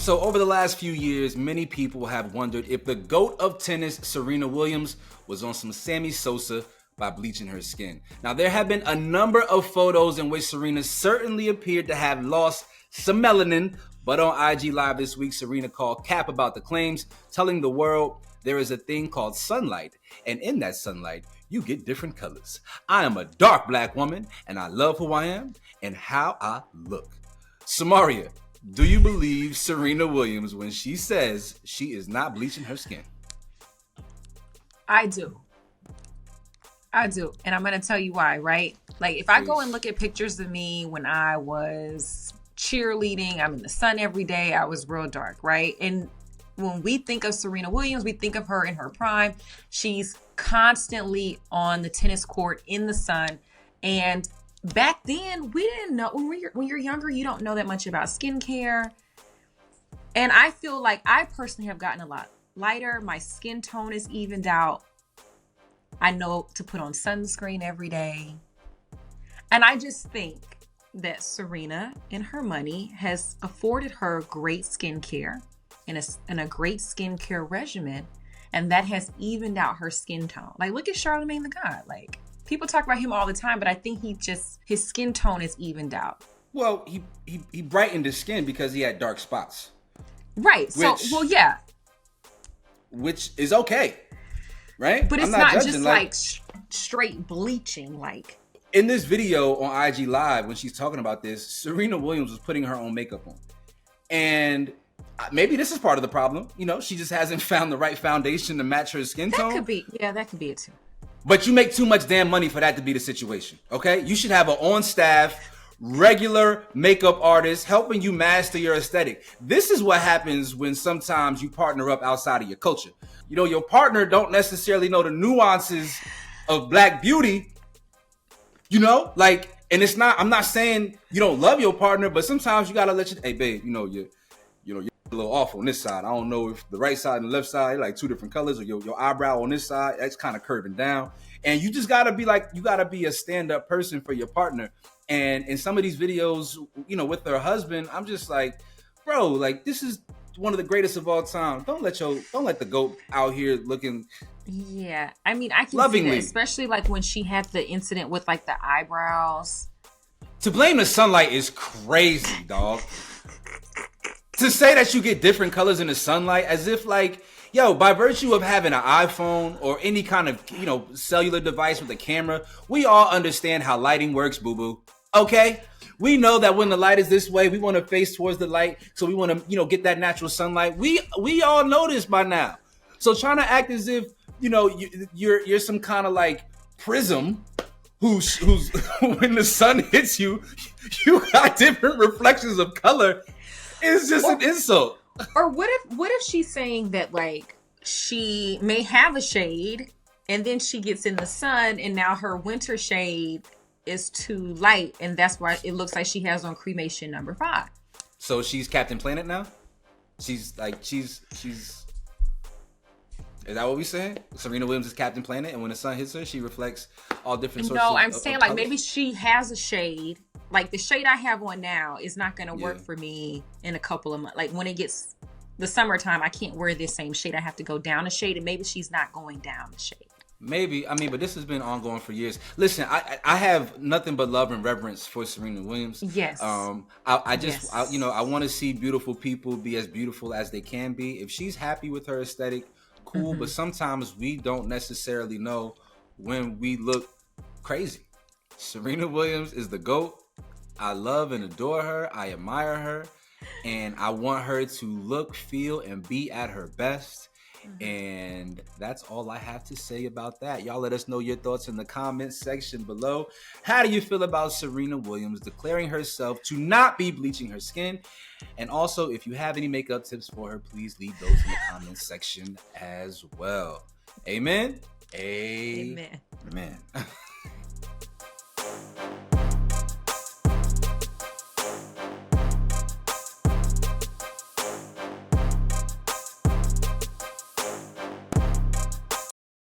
So over the last few years, many people have wondered if the GOAT of tennis, Serena Williams, was on some Sammy Sosa by bleaching her skin. Now, there have been a number of photos in which Serena certainly appeared to have lost some melanin, but on IG Live this week, Serena called cap about the claims, telling the world there is a thing called sunlight, and in that sunlight, you get different colors. I am a dark black woman, and I love who I am and how I look. Samaria, do you believe Serena Williams when she says she is not bleaching her skin? I do. And I'm going to tell you why, right? Like, if I go and look at pictures of me when I was cheerleading, I'm in the sun every day, I was real dark, right? And when we think of Serena Williams, we think of her in her prime. She's constantly on the tennis court in the sun. And back then, we didn't know. When you're younger, you don't know that much about skincare. And I feel like I personally have gotten a lot lighter. My skin tone is evened out. I know to put on sunscreen every day. And I just think that Serena and her money has afforded her great skincare and a great skincare regimen. And that has evened out her skin tone. Like, look at Charlamagne the God. Like, people talk about him all the time, but I think his skin tone is evened out. Well, he brightened his skin because he had dark spots. Right. Yeah. Which is okay. Right? But it's not just like straight bleaching. Like, in this video on IG Live, when she's talking about this, Serena Williams was putting her own makeup on. And maybe this is part of the problem. You know, she just hasn't found the right foundation to match her skin tone. That could be it too. But you make too much damn money for that to be the situation, okay? You should have an on-staff, regular makeup artist helping you master your aesthetic. This is what happens when sometimes you partner up outside of your culture. You know, your partner don't necessarily know the nuances of black beauty, you know? Like, and it's not, I'm not saying you don't love your partner, but sometimes you gotta let hey babe, you're a little off on this side. I don't know if the right side and the left side, like two different colors, or your eyebrow on this side, that's kind of curving down. And you just gotta be like, you gotta be a stand-up person for your partner. And in some of these videos, with her husband, I'm just like, bro, like, this is one of the greatest of all time. Don't let the GOAT out here looking. Yeah, I mean, I can lovingly see that, especially like when she had the incident with like the eyebrows. To blame the sunlight is crazy, dog. To say that you get different colors in the sunlight, as if like, by virtue of having an iPhone or any kind of, cellular device with a camera, we all understand how lighting works, boo-boo. Okay? We know that when the light is this way, we want to face towards the light, so we want to, get that natural sunlight. We all know this by now. So trying to act as if, you're some kind of like prism who's when the sun hits you, you got different reflections of color. It's just an insult. Or what if she's saying that like she may have a shade and then she gets in the sun and now her winter shade is too light and that's why it looks like she has on cremation number 5. So she's Captain Planet now? She's is that what we saying? Serena Williams is Captain Planet, and when the sun hits her, she reflects all different sorts of No, I'm saying like colors? maybe she has a shade. Like the shade I have on now is not going to work for me in a couple of months. Like when it gets the summertime, I can't wear this same shade. I have to go down a shade, and maybe she's not going down the shade. Maybe. I mean, but this has been ongoing for years. Listen, I have nothing but love and reverence for Serena Williams. Yes. I want to see beautiful people be as beautiful as they can be. If she's happy with her aesthetic, cool. Mm-hmm. But sometimes we don't necessarily know when we look crazy. Serena Williams is the GOAT. I love and adore her. I admire her. And I want her to look, feel, and be at her best. And that's all I have to say about that. Y'all let us know your thoughts in the comments section below. How do you feel about Serena Williams declaring herself to not be bleaching her skin? And also, if you have any makeup tips for her, please leave those in the comments section as well. Amen. Amen.